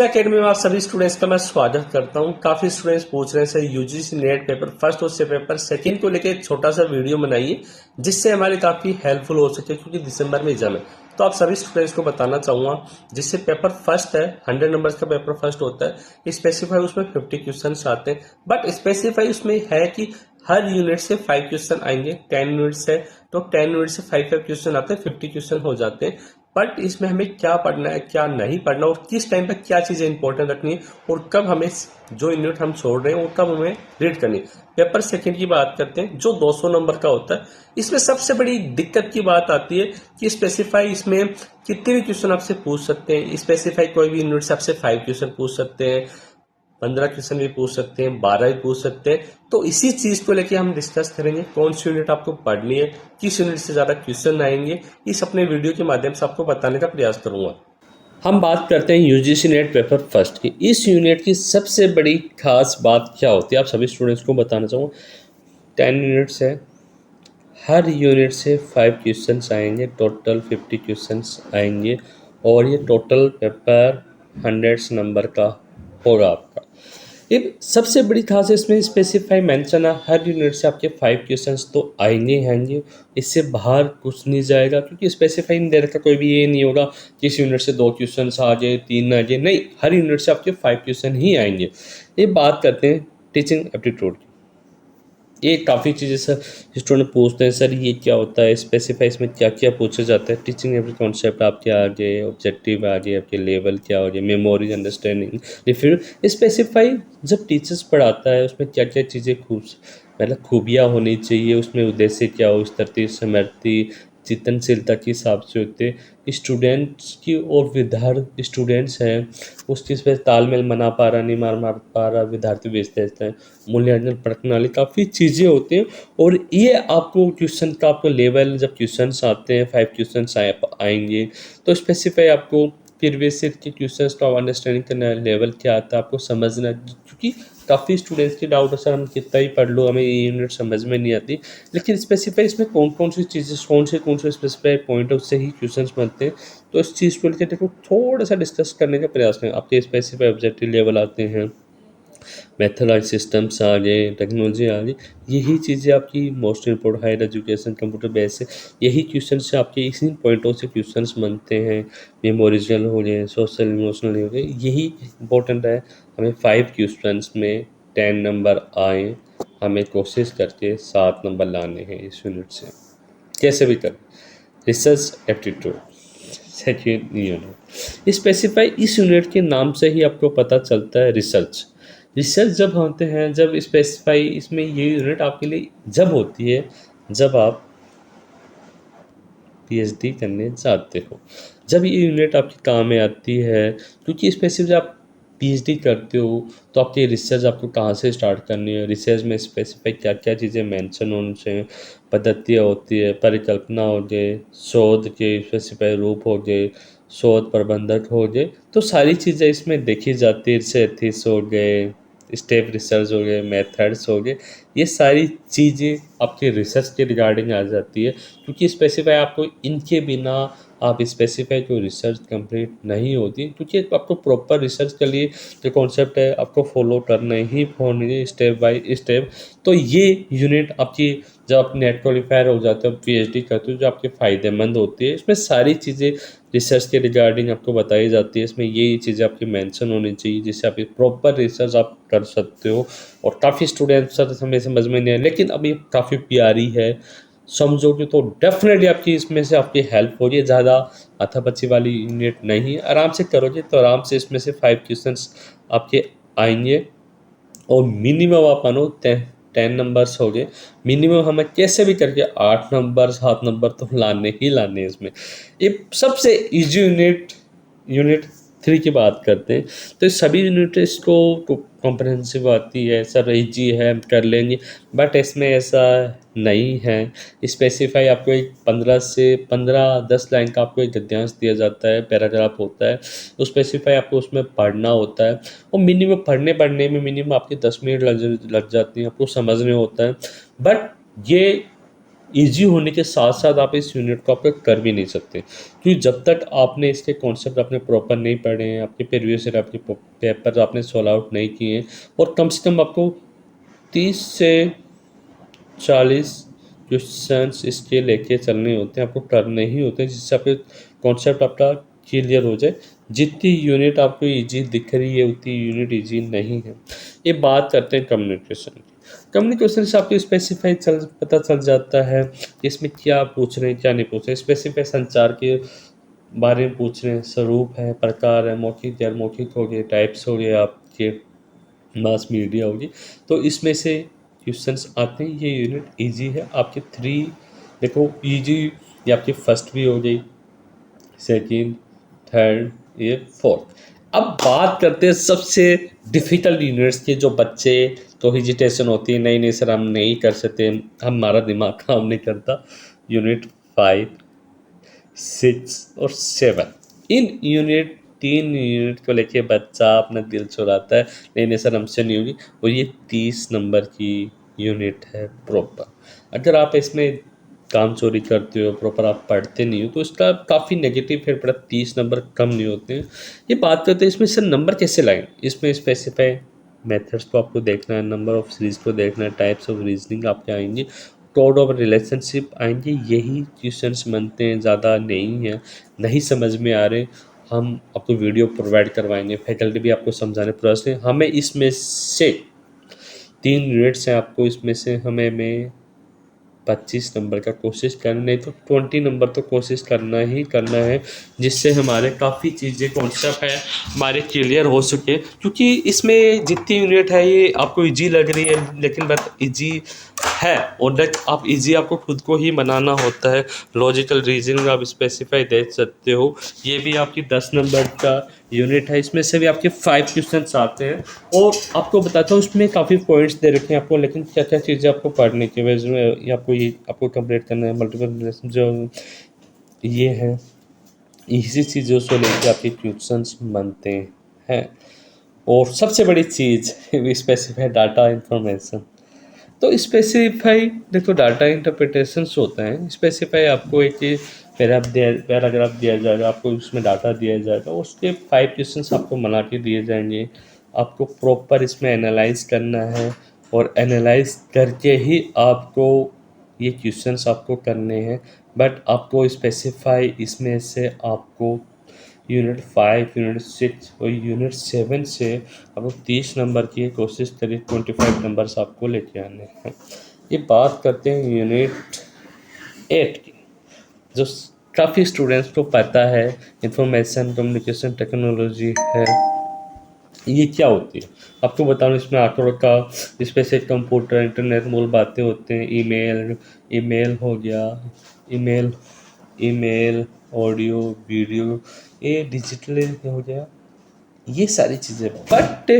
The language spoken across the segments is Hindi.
अकेडमी में आप सभी स्टूडेंट्स का मैं स्वागत करता हूं। काफी स्टूडेंट्स पूछ रहे हैं sir UGC net paper first और से पेपर सेकंड को लेके एक छोटा सा वीडियो बनाइए जिससे हमारे काफी हेल्पफुल हो सके, क्योंकि दिसंबर में एग्जाम है। तो आप सभी स्टूडेंट्स को बताना चाहूंगा, जिससे पेपर फर्स्ट है 100 नंबर्स का पेपर फर्स्ट होता है। स्पेसिफाई उसमें 50 क्वेश्चन आते हैं, बट स्पेसिफाई उसमें है कि हर यूनिट से 5 क्वेश्चन आएंगे। 10 यूनिट है तो 10 यूनिट से 5 क्वेश्चन आते हैं, 50 क्वेश्चन हो जाते हैं। बट इसमें हमें क्या पढ़ना है, क्या नहीं पढ़ना, और किस टाइम पे क्या चीजें इंपॉर्टेंट रखनी है, और कब हमें जो यूनिट हम छोड़ रहे हैं और कब हमें रीड करनी है। पेपर सेकंड की बात करते हैं जो 200 नंबर का होता है। इसमें सबसे बड़ी दिक्कत की बात आती है कि स्पेसिफाई इसमें कितने भी क्वेश्चन आपसे पूछ सकते हैं। स्पेसिफाई कोई भी यूनिट से आपसे 5 क्वेश्चन पूछ सकते हैं, 15 क्वेश्चन भी पूछ सकते हैं, 12 भी पूछ सकते हैं। तो इसी चीज को लेके हम डिस्कस करेंगे, कौन सी यूनिट आपको पढ़नी है, किस यूनिट से ज्यादा क्वेश्चन आएंगे, इस अपने वीडियो के माध्यम से आपको बताने का प्रयास करूंगा। हम बात करते हैं यूजीसी नेट पेपर फर्स्ट की। इस यूनिट की सबसे बड़ी खास बात क्या होती है, आप सभी स्टूडेंट्स को बताना चाहूँगा। 10 यूनिट्स है, हर यूनिट से 5 क्वेश्चन आएंगे, टोटल 50 क्वेश्चन आएंगे, और ये टोटल पेपर 100 नंबर का होगा आपका। ये सबसे बड़ी खास इसमें स्पेसिफाई मेंशन है, हर यूनिट से आपके 5 क्वेश्चंस तो आएंगे। इससे बाहर कुछ नहीं जाएगा, क्योंकि स्पेसिफाई नहीं दे रखा। कोई भी ये नहीं होगा कि इस यूनिट से 2 क्वेश्चंस आ जाए, 3 आ जाए, नहीं, हर यूनिट से आपके 5 क्वेश्चन ही आएंगे। ये बात करते हैं टीचिंग एप्टीट्यूड की। ये काफ़ी चीज़ें सर स्टूडेंट पूछते हैं, सर ये क्या होता है, स्पेसिफाई इसमें क्या क्या पूछा जाता है। टीचिंग एवरी कॉन्सेप्ट आपके आ गए, ऑब्जेक्टिव आ गए, आपके लेवल क्या हो गए, मेमोरी, अंडरस्टैंडिंग, रिफ्यू। स्पेसिफाई जब टीचर्स पढ़ाता है उसमें क्या क्या चीज़ें खूबियाँ होनी चाहिए, उसमें उद्देश्य क्या हो, उस तरतीब समर्थी चिंतनशीलता के हिसाब से होते स्टूडेंट्स की, और विद्यार्थी स्टूडेंट्स हैं उस चीज़ पर तालमेल मना पा रहा, नहीं मार पा रहा, विद्यार्थी बेचते रहते हैं, मूल्यांकन प्रणाली, काफ़ी चीज़ें होती हैं। और ये आपको क्वेश्चन का आपको लेवल, जब क्वेश्चन आते हैं 5 क्वेश्चन आएंगे, तो स्पेसिफाई आपको प्रीवियस ईयर के क्वेश्चंस का अंडरस्टैंडिंग करना, लेवल क्या आता है आपको समझना, क्योंकि काफ़ी स्टूडेंट्स के डाउट है, सर हम कितना ही पढ़ लो हमें ये यूनिट समझ में नहीं आती। लेकिन स्पेसिफाई इसमें कौन कौन सी चीज़ें, कौन से स्पेसिफाई पॉइंट है, उससे ही क्वेश्चंस बनते हैं। तो इस चीज़ को लेकर देखो थोड़ा सा डिस्कस करने का प्रयास करें। आपके स्पेसिफाई ऑब्जेक्टिव लेवल आते हैं, मैथड सिस्टम्स आ गए, टेक्नोलॉजी आ गई, यही चीज़ें आपकी most important higher education computer base से, यही क्वेश्चन से आपके इसी पॉइंटों से क्वेश्चंस बनते हैं। मेमोरिजल हो गए, सोशल इमोशनल हो गए, यही इंपॉर्टेंट है। हमें 5 क्वेश्चंस में 10 नंबर आए, हमें कोशिश करके 7 नंबर लाने हैं इस यूनिट से, कैसे भी करें। Research aptitude second unit. Specify इस यूनिट के नाम से ही आपको पता चलता है रिसर्च। रिसर्च जब होते हैं, जब स्पेसिफाई इसमें ये यूनिट आपके लिए जब होती है जब आप पीएचडी करने जाते हो, जब ये यूनिट आपके काम में आती है। क्योंकि स्पेसिफिक जब आप पीएचडी करते हो तो आपकी रिसर्च आपको कहाँ से स्टार्ट करनी है, रिसर्च में स्पेसिफिक क्या क्या चीज़ें मेंशन होनी चाहिए, पद्धतियाँ होती है, परिकल्पना हो गए, शोध के स्पेसिफाई रूप हो गए, शोध प्रबंधक हो गए, तो सारी चीज़ें इसमें देखी जाती है। रिसर्च हो गए, स्टेप रिसर्च हो गए, मेथड्स हो गए, ये सारी चीज़ें आपके रिसर्च के रिगार्डिंग आ जाती है। क्योंकि स्पेसिफाई आपको इनके बिना आप स्पेसिफाई कोई रिसर्च कंप्लीट नहीं होती, क्योंकि आपको प्रॉपर रिसर्च के लिए जो कॉन्सेप्ट है आपको फॉलो करना ही होने स्टेप बाय स्टेप। तो ये यूनिट आपकी जब आप नेट क्वालिफायर हो जाते हो, पीएचडी करते हो, जो आपके फ़ायदेमंद होती है, इसमें सारी चीज़ें रिसर्च के रिगार्डिंग आपको बताई जाती है। इसमें यही चीज़ें आपकी मेंशन होनी चाहिए, जिससे आप प्रॉपर रिसर्च आप कर सकते हो। और काफ़ी स्टूडेंट्स सर हमें समझ में नहीं आए, लेकिन अभी काफ़ी प्यारी है, समझोगे तो डेफिनेटली आपकी इसमें से आपकी हेल्प हो रही है। ज़्यादा अथापच्ची वाली यूनिट नहीं है, आराम से करोगे तो आराम से इसमें से 5 क्वेश्चंस आपके आएंगे। और मिनिमम आप मानो 10 नंबर्स हो गए, मिनिमम हमें कैसे भी करके 8 नंबर 7 नंबर तो लाने ही लाने इसमें। ये सबसे इजी यूनिट 3 की बात करते हैं, तो सभी यूनिट इसको कॉम्प्रहेंसिव आती है, सर इजी है कर लेंगे, बट इसमें ऐसा नहीं है। स्पेसिफाई आपको एक 10 लाइन का आपको एक गद्यांश दिया जाता है, पैराग्राफ होता है, तो स्पेसिफाई आपको उसमें पढ़ना होता है। और मिनिमम पढ़ने में मिनिमम आपके 10 मिनट लग जाती हैं, आपको समझने होता है। बट ये ईजी होने के साथ साथ आप इस यूनिट को आपको कर भी नहीं सकते, क्योंकि जब तक आपने इसके कॉन्सेप्ट अपने प्रॉपर नहीं पढ़े हैं, आपके प्रीवियस ईयर आपके पेपर आपने सॉल्व आउट नहीं किए हैं, और कम से कम आपको 30 से 40 क्वेश्चंस इसके लेके चलने होते हैं, आपको करने ही होते हैं, जिससे आपके कॉन्सेप्ट आपका क्लियर हो जाए। जितनी यूनिट आपको इजी दिख रही है उतनी यूनिट इजी नहीं है। ये बात करते हैं कम्युनिकेशन की। कम्युनिकेशन से आपको स्पेसिफाई पता चल जाता है कि इसमें क्या पूछ रहे हैं क्या नहीं पूछ रहे हैं। स्पेसिफाई संचार के बारे में पूछ रहे हैं, स्वरूप है, प्रकार है, मौखिक गैर मौखिक हो गए, टाइप्स हो गए, आपके मास मीडिया होगी। तो इसमें से क्वेश्चंस आते हैं। ये यूनिट इजी है आपके 3। देखो इजी, ये आपकी फर्स्ट भी हो गई, सेकंड, थर्ड, ये फोर्थ। अब बात करते हैं सबसे डिफ़िकल्ट यूनिट्स की, जो बच्चे तो हिजिटेशन होती है, नहीं नहीं सर हम नहीं कर सकते, हमारा दिमाग काम नहीं करता। यूनिट 5, 6 और 7, इन यूनिट 3 यूनिट को लेके बच्चा अपना दिल चुराता है, नहीं नहीं सर हमसे नहीं होगी। और ये 30 नंबर की यूनिट है प्रॉपर। अगर आप इसमें काम चोरी करते हो, प्रॉपर आप पढ़ते नहीं हो, तो इसका काफ़ी नेगेटिव इफेक्ट पड़ा, 30 नंबर कम नहीं होते हैं। ये बात करते हैं इसमें सर नंबर कैसे लाएं। इसमें स्पेसिफाई मेथड्स को आपको देखना है, नंबर ऑफ सीरीज को देखना है, टाइप्स ऑफ रीजनिंग आपके आएंगे, कोड ऑफ रिलेशनशिप आएंगे। यही क्वेश्चंस बनते हैं, ज़्यादा नहीं है। नहीं समझ में आ रहे, हम आपको वीडियो प्रोवाइड करवाएंगे, फैकल्टी भी आपको समझाने प्रयास करें। हमें इसमें से 3 यूनिट्स हैं, आपको इसमें से हमें 25 नंबर का कोशिश करना, नहीं तो 20 नंबर तो कोशिश करना ही करना है, जिससे हमारे काफ़ी चीज़ें कॉन्सेप्ट है हमारे क्लियर हो सके। क्योंकि इसमें जितनी यूनिट है ये आपको इजी लग रही है, लेकिन बट इजी है, और दैट आप इजी आपको खुद को ही बनाना होता है। लॉजिकल रीजनिंग आप स्पेसिफाई दे सकते हो। ये भी आपकी 10 नंबर का यूनिट है, इसमें से भी आपके 5 क्वेश्चन आते हैं। और आपको बताता हूँ इसमें काफ़ी पॉइंट्स दे रखे हैं आपको, लेकिन क्या क्या चीज़ें आपको पढ़ने की वजह में आपको कंप्लीट करना है। मल्टीपल रिलेशन जो ये है, इसी चीज़ों से लेकर आपके क्वेश्चंस बनते हैं। और सबसे बड़ी चीज़ स्पेसिफाई डाटा इंफॉर्मेशन। तो स्पेसिफाई देखो डाटा इंटरप्रिटेशंस होता है। स्पेसिफाई आपको एक पैराग्राफ दिया जाएगा, आपको उसमें डाटा दिया जाएगा, उसके 5 क्वेश्चंस आपको बना के दिए जाएंगे। आपको प्रॉपर इसमें एनालाइज करना है, और एनालाइज करके ही आपको ये क्वेश्चंस आपको करने हैं। बट आपको स्पेसिफाई इसमें से आपको यूनिट 5, यूनिट 6 और यूनिट 7 से आपको 30 नंबर की कोशिश करिए, 25 नंबर्स आपको लेके आने हैं। ये बात करते हैं यूनिट 8 की, जो काफ़ी स्टूडेंट्स को पता है, इंफॉर्मेशन कम्युनिकेशन टेक्नोलॉजी है। ये क्या होती है आपको बताऊँ, इसमें आंकड़ों का स्पेशल कंप्यूटर इंटरनेट मूल बातें होते हैं। ईमेल हो गया, ईमेल ईमेल ऑडियो वीडियो, ये डिजिटल हो गया, ये सारी चीज़ें। बट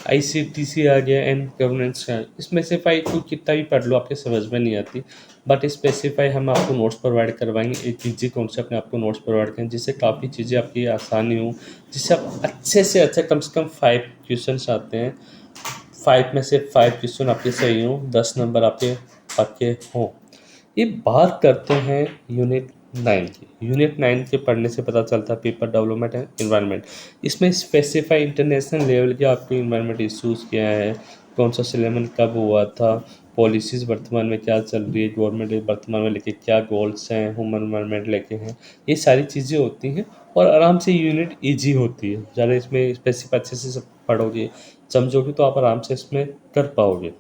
आईसीटीसी आ गया एंड गवर्नेंस का, स्पेसिफाई को कितना भी पढ़ लो आपके समझ में नहीं आती। बट स्पेसिफाई हम आपको नोट्स प्रोवाइड करवाएंगे, एक इजी कॉन्सेप्ट में आपको नोट्स प्रोवाइड करेंगे, जिससे काफ़ी चीज़ें आपकी आसानी हो, जिससे आप अच्छे से अच्छा कम से कम 5 क्वेश्चन आते हैं, 5 में से 5 क्वेश्चन आपके सही हों, 10 नंबर आपके पक्के हों। ये बात करते हैं यूनिट 9 की। यूनिट 9 के पढ़ने से पता चलता है पेपर डेवलपमेंट एंड इन्वायरमेंट। इसमें स्पेसिफाई इंटरनेशनल लेवल के आपके इन्वायरमेंट इश्यूज़ क्या है, कौन सा सिलेबस कब हुआ था, पॉलिसीज़ वर्तमान में क्या चल रही है, गवर्नमेंट वर्तमान में लेके क्या गोल्स हैं, ह्यूमन इन्वायरमेंट लेके हैं, ये सारी चीज़ें होती हैं। और आराम से यूनिट ईजी होती है, ज़्यादा इसमें स्पेसिफाई अच्छे से सब पढ़ोगे समझोगे तो आप आराम से इसमें कर पाओगे।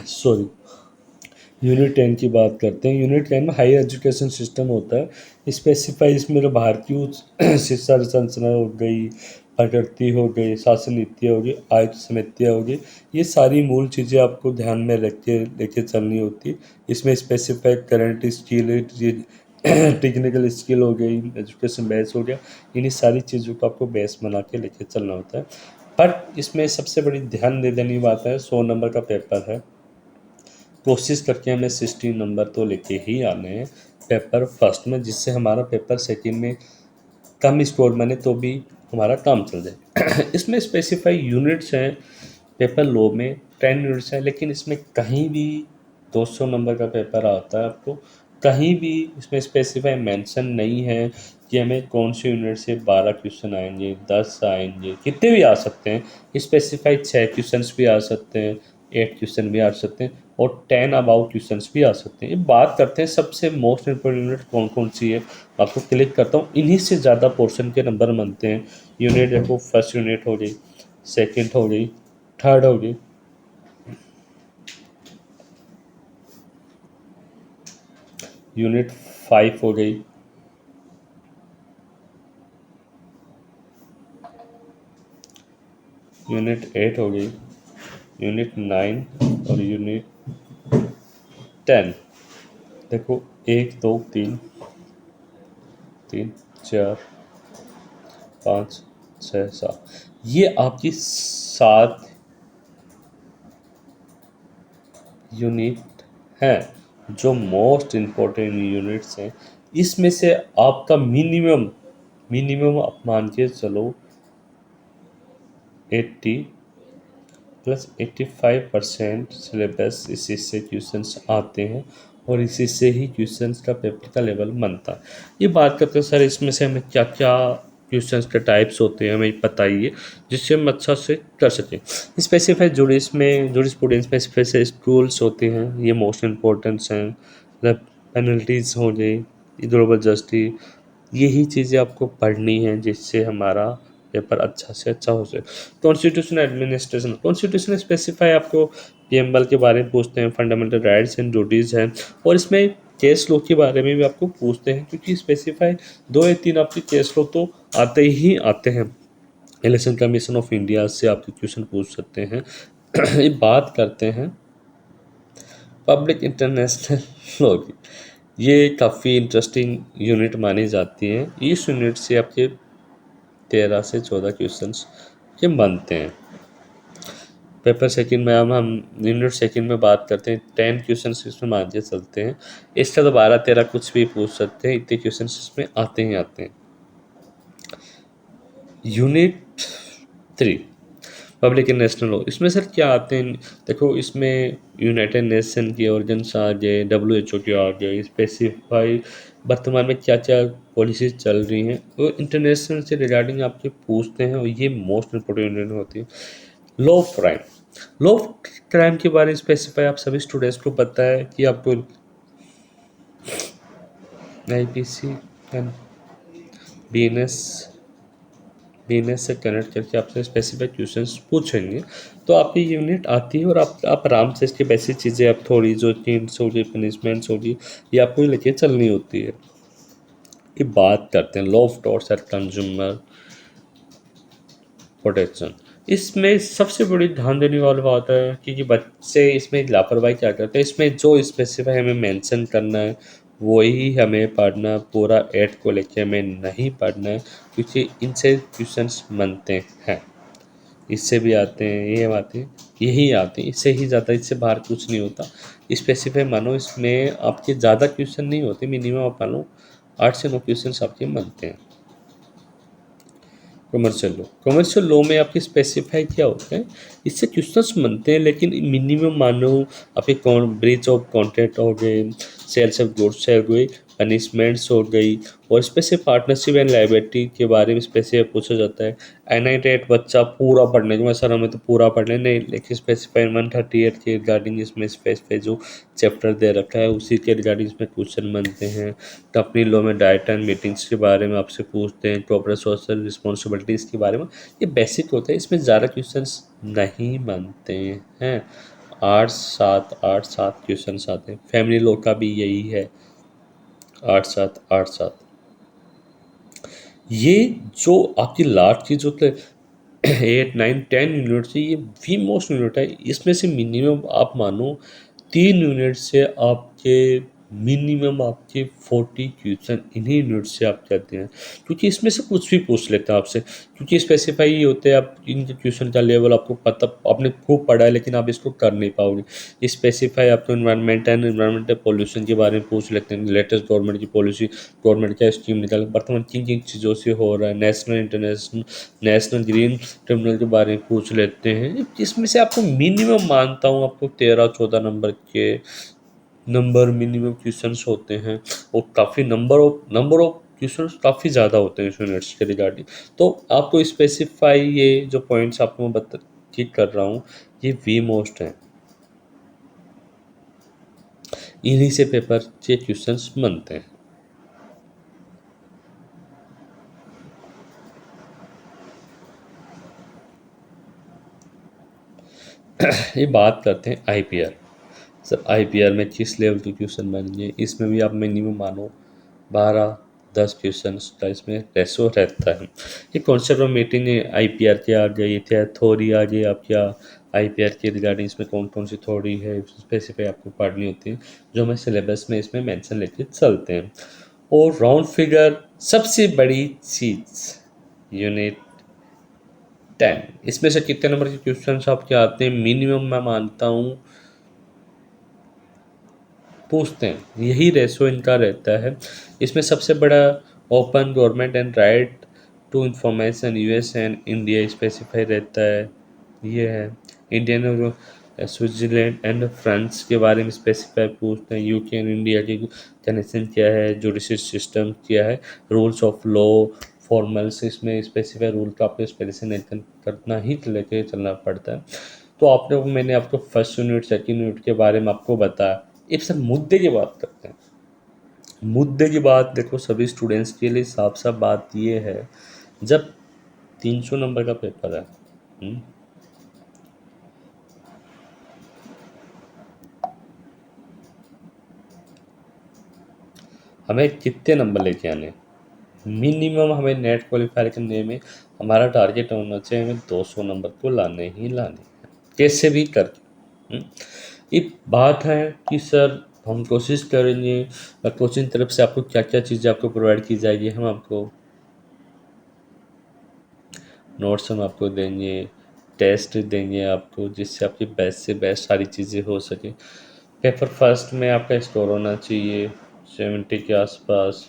सॉरी। यूनिट 10 की बात करते हैं। यूनिट 10 में हायर एजुकेशन सिस्टम होता है। स्पेसिफाई इसमें जो भारतीय शिक्षा संरचना हो गई, प्रकृति हो गई, शासन नीतियाँ होगी, आयुक्त समितियाँ होगी, ये सारी मूल चीज़ें आपको ध्यान में रख के लेके चलनी होती। इसमें specify current skill, technical skill हो गई, एजुकेशन बेस हो गया, इन्हीं सारी चीज़ों को आपको बेस बना के लेके चलना होता है। बट इसमें सबसे बड़ी ध्यान दे देने की बात है, 100 नंबर का पेपर है, कोशिश करके हमें 60 नंबर तो लेके ही आने हैं पेपर फर्स्ट में, जिससे हमारा पेपर सेकंड में कम स्कोर बने तो भी हमारा काम चल जाए। इसमें स्पेसिफाई यूनिट्स हैं, पेपर लो में 10 यूनिट्स हैं, लेकिन इसमें कहीं भी 200 नंबर का पेपर आता है आपको। कहीं भी इसमें स्पेसिफाई मेंशन नहीं है कि हमें कौन सी यूनिट से 12 क्वेश्चन आएंगे, 10 आएंगे, कितने भी आ सकते हैं। स्पेसिफाई 6 क्वेश्चंस भी आ सकते हैं, 8 क्वेश्चन भी आ सकते हैं और 10 अबाउट क्वेश्चंस भी आ सकते हैं। ये बात करते हैं सबसे मोस्ट इंपॉर्टेंट यूनिट कौन कौन सी है। आपको क्लिक करता हूँ, इन्हीं से ज़्यादा पोर्शन के नंबर बनते हैं। यूनिट देखो, फर्स्ट यूनिट हो गई, सेकेंड हो गई, थर्ड हो गई, यूनिट 5 हो गई, यूनिट 8 हो गई, यूनिट 9 और यूनिट 10। देखो, 1 2 3 3 4 5 6 7, ये आपकी 7 यूनिट हैं जो मोस्ट इम्पोर्टेंट यूनिट्स हैं। इसमें से आपका मिनिमम मिनिमम आप मान के चलो 80 प्लस 85% सिलेबस इसी से क्वेश्चंस आते हैं और इसी से ही क्वेश्चंस का पेपर का लेवल बनता है। ये बात करते हैं सर इसमें से हमें क्या क्या क्वेश्चंस के टाइप्स होते हैं हमें बताइए, जिससे हम अच्छा से कर सकें। स्पेसिफाई जूरिस्प्रूडेंस में स्पेसिफिक रूल्स होते हैं, ये मोस्ट इम्पोर्टेंट्स हैं। मतलब पेनल्टीज हो गई, ग्लोबल जस्टिस, यही चीज़ें आपको पढ़नी है जिससे हमारा पेपर अच्छा से अच्छा हो सके। कॉन्स्टिट्यूशन एडमिनिस्ट्रेशन, कॉन्स्टिट्यूशन स्पेसिफाई आपको पीएमएल के बारे में पूछते हैं, फंडामेंटल राइट्स एंड ड्यूटीज़ हैं, और इसमें केस लॉ के बारे में भी आपको पूछते हैं, क्योंकि स्पेसिफाई 2 या 3 आपके केस लॉ तो आते ही आते हैं। इलेक्शन कमीशन ऑफ इंडिया से आपके क्वेश्चन पूछ सकते हैं। ये बात करते हैं पब्लिक इंटरनेशनल लॉ की, ये काफ़ी इंटरेस्टिंग यूनिट मानी जाती है। इस यूनिट से आपके 13 से 14 क्वेश्चंस के बनते हैं। पेपर सेकंड में हम यूनिट सेकंड में बात करते हैं, 10 क्वेश्चंस इसमें मान के चलते हैं। इससे तो 12-13 कुछ भी पूछ सकते हैं, इतने क्वेश्चंस इसमें आते ही आते हैं। Unit 3 public and national law, इसमें सर क्या आते हैं। देखो, इसमें यूनाइटेड नेशन के ऑर्गन्स आ गए, WHO के आ गए, स्पेसिफाई वर्तमान में क्या क्या पॉलिसीज चल रही हैं, वो इंटरनेशनल से रिगार्डिंग आपके पूछते हैं, और ये मोस्ट इम्पोर्टेंट यूनिट होती है। Law of crime, law of crime के बारे में स्पेसिफाई आप सभी स्टूडेंट्स को पता है कि आपको IPC एंड BNS से कनेक्ट करके आपसे स्पेसिफिक क्वेश्चंस पूछेंगे, तो आपकी यूनिट आती है और आप आराम से इसके बेसिक चीज़ें आप थोड़ी जो चेंज होगी, पनिशमेंट्स होगी, ये आपको लेके चलनी होती है। ये बात करते हैं law of torts and consumer protection. इसमें सबसे बड़ी ध्यान देने वाली बात है कि बच्चे इसमें लापरवाही क्या करते हैं। इसमें जो स्पेसिफाई हमें मेंशन करना है वही हमें पढ़ना, पूरा 8 को लेके हमें नहीं पढ़ना है, क्योंकि इनसे क्वेश्चंस बनते हैं। इससे भी आते हैं, ये आते हैं, यही आते हैं, इससे ही ज़्यादा, इससे बाहर कुछ नहीं होता। स्पेसिफाई मानो इसमें आपके ज़्यादा क्वेश्चन नहीं होते, मिनिमम आप मानो 8 से 9 क्वेश्चन आपके बनते हैं। कमर्शियल लॉ में आपके स्पेसिफाई क्या होते हैं, इससे क्वेश्चंस बनते हैं, लेकिन मिनिमम मानो आपके ब्रीच ऑफ कॉन्ट्रैक्ट हो गए, सेल्स ऑफ गुड्स हो गई, पनिशमेंट्स हो गई, और स्पेसिफिक पार्टनरशिप एंड लायबिलिटी के बारे में स्पेसिफिक पूछा जाता है। NITET बच्चा पूरा पढ़ने के, मैं सर हमें तो पूरा पढ़ने नहीं, लेकिन स्पेसिफाई 138 के रिगार्डिंग इसमें स्पेसिफाई जो चैप्टर दे रखा है उसी के रिगार्डिंग इसमें क्वेश्चन बनते हैं। कंपनी लॉ में डाइट एंड मीटिंग्स के बारे में आपसे पूछते हैं, कॉर्पोरेट सोशल रिस्पॉन्सिबिलिटीज़ के बारे में, ये बेसिक होता है, इसमें ज़्यादा क्वेश्चंस नहीं बनते हैं। 8-7 क्वेश्चंस आते हैं। फैमिली लॉ का भी यही है, 8-7। ये जो आपकी लास्ट की जो 8-9-10 यूनिट से, ये भी मोस्ट यूनिट है। इसमें से मिनिमम आप मानो 3 यूनिट से आपके मिनिमम आपके 40 क्वेश्चन इन्हीं यूनिट से आप कहते हैं, क्योंकि इसमें से कुछ भी पूछ लेते हैं आपसे, क्योंकि स्पेसिफाई ये होते हैं आप इनके क्वेश्चन का लेवल आपको पता, आपने खूब पढ़ा है लेकिन आप इसको कर नहीं पाओगे। स्पेसिफाई आपको इन्वायरमेंट एंड इन्वायरमेंटल पॉल्यूशन के बारे में पूछ लेते हैं, लेटेस्ट गवर्नमेंट की पॉलिसी, गवर्नमेंट क्या स्कीम निकाल, वर्तमान किन किन चीज़ों से हो रहा है, नेशनल ग्रीन ट्रिब्यूनल के बारे में पूछ लेते हैं। इसमें से आपको मिनिमम मानता हूँ आपको 13-14 नंबर के नंबर मिनिमम क्वेश्चंस होते हैं और काफ़ी नंबर ऑफ क्वेश्चंस काफ़ी ज़्यादा होते हैं इस यूनिट्स के रिगार्डिंग। तो आपको स्पेसिफाई ये जो पॉइंट्स आपको मैं बता ठीक कर रहा हूँ, ये वी मोस्ट हैं। इन्हीं से पेपर के क्वेश्चंस बनते हैं। ये बात करते हैं आईपीआर। सर आईपीआर में किस लेवल के क्वेश्चन बनेंगे, इसमें भी आप मिनिमम मानो 12-10 क्वेश्चन का इसमें रेशो रहता है। ये कॉन्सेप्ट ऑफ मीटिंग आईपीआर के आ गई थे, थ्योरी आ गई आप क्या आईपीआर के रिगार्डिंग इसमें कौन कौन सी थ्योरी है स्पेसिफाई आपको पढ़नी होती है, जो हमें सिलेबस में इसमें मेंशन लेके चलते हैं। और राउंड फिगर सबसे बड़ी चीज़ यूनिट 10, इसमें से कितने नंबर के क्वेश्चन आपके आते हैं मिनिमम मैं मानता हूँ पूछते हैं, यही रेशो इनका रहता है। इसमें सबसे बड़ा open government and right to information US and India specify रहता है, ये है। इंडियन और स्विट्जरलैंड एंड फ्रांस के बारे में स्पेसिफाई पूछते हैं। यूके एंड इंडिया की कनेक्शन क्या है, जुडिशल सिस्टम क्या है, रूल्स ऑफ लॉ फॉर्मल्स, इसमें स्पेसिफाई रूल का आपको स्पेलिशन करना ही लेके चलना पड़ता है। तो आपने मैंने आपको फर्स्ट यूनिट सेकंड यूनिट के बारे में आपको बताया। एक सर मुद्दे की बात करते हैं। मुद्दे की बात देखो सभी स्टूडेंट्स के लिए साफ साफ बात ये है, जब 300 नंबर का पेपर है, हमें कितने नंबर लेके आने, मिनिमम हमें नेट क्वालिफाई करने में हमारा टारगेट होना चाहिए, हमें 200 नंबर को लाने ही लाने हैं, कैसे भी करके। एक बात है कि सर हम कोशिश करेंगे कोचिंग तरफ से आपको क्या क्या चीज़ें आपको प्रोवाइड की जाएगी, हम आपको नोट्स हम आपको देंगे, टेस्ट देंगे आपको, जिससे आपकी बेस्ट से बेस्ट सारी चीज़ें हो सके। पेपर फर्स्ट में आपका स्कोर होना चाहिए 70 के आसपास,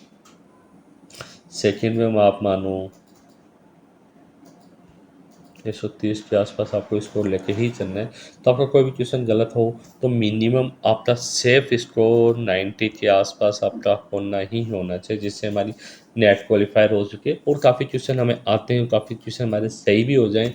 सेकंड में आप मानो 130 के आसपास आपको स्कोर लेके ही चलना है। तो आपका कोई भी क्वेश्चन गलत हो तो मिनिमम आपका सेफ स्कोर 90 के आसपास आपका होना ही होना चाहिए, जिससे हमारी नेट क्वालिफायर हो सके। और काफ़ी क्वेश्चन हमें आते हैं, काफ़ी क्वेश्चन हमारे सही भी हो जाएं,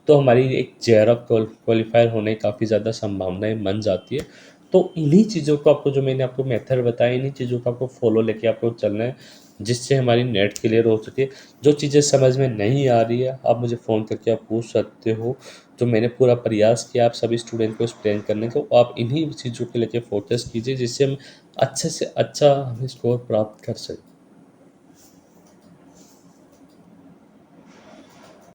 तो हमारी एक चेयर ऑफ क्वालिफायर होने की काफ़ी ज़्यादा संभावनाएं बन जाती है। तो इन्हीं चीज़ों को आपको जो मैंने आपको मेथड बताया, इन्हीं चीज़ों को आपको फॉलो लेके आपको चलना है, जिससे हमारी नेट क्लियर हो सके। जो चीज़ें समझ में नहीं आ रही है आप मुझे फ़ोन करके आप पूछ सकते हो, तो मैंने पूरा प्रयास किया आप सभी स्टूडेंट को एक्सप्लेन करने का। आप इन्हीं चीज़ों के लेके फोकस कीजिए, जिससे हम अच्छे से अच्छा हम स्कोर प्राप्त कर सकें।